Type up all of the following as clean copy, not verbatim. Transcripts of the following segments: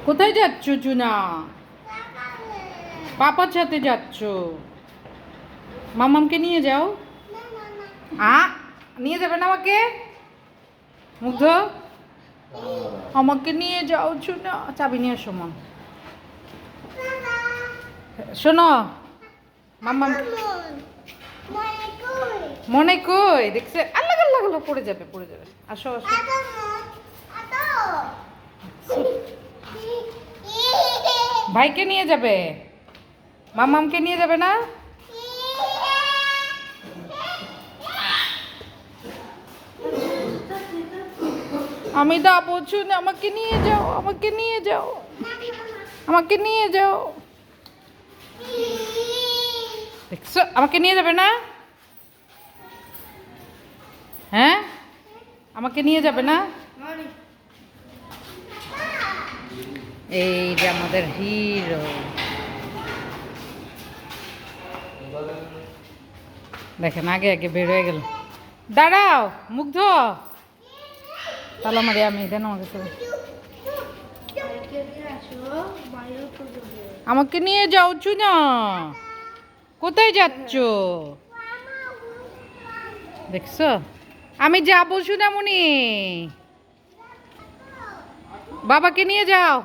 কোথায় যাচ্ছ চুনা? পাপার সাথে যাচ্ছ? মামামকে নিয়ে যাও। নিয়ে যাবে না আমাকে? মুগ্ধ, আমাকে নিয়ে যাও চুনা। চাবি নিয়ে এসো মন। শোনো মামাম, মনে কই দেখছে? আল্লাহ আল্লাহ আল্লাহ, পড়ে যাবে পড়ে যাবে। আসো আসো। ভাইকে নিয়ে যাবে? মামামকে নিয়ে যাবে না? আমি দা বলছি না, আমাকে নিয়ে যাও, আমাকে নিয়ে যাও, আমাকে নিয়ে যাও। দেখছো আমাকে নিয়ে যাবে না? হ্যাঁ, আমাকে নিয়ে যাবে না? এই যে আমাদের হিরো। দেখেন আগে আগে বের হয়ে গেল। দাঁড়াও মুগ্ধ, তালা মারি আমি, দেন আমাকে তো। আমাকে নিয়ে যাও চুনা। কোথায় যাচ্ছ? দেখছো আমি যাবো সুনামুনি। বাবাকে নিয়ে যাও।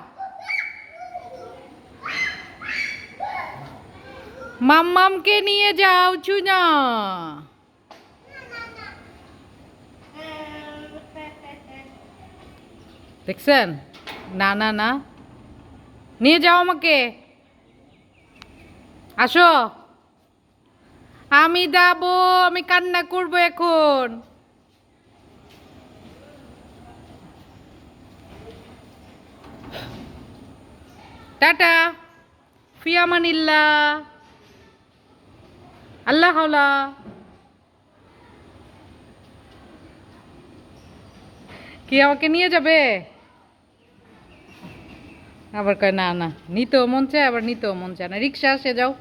মাম্মামকে নিয়ে যাও চুনা। দেখছেন? না না না, নিয়ে যাও আমাকে। আসো। আমি যাবো, আমি কান্না করবো এখন। টাটা, ফিয়ামানিল্লাহ, আল্লাহ হাওলা। কি আমাকে নিয়ে যাবে? আবার কয় না না, নিতেও মন চায়, আবার নিতেও মন চায় না। রিক্সা আসে, যাও।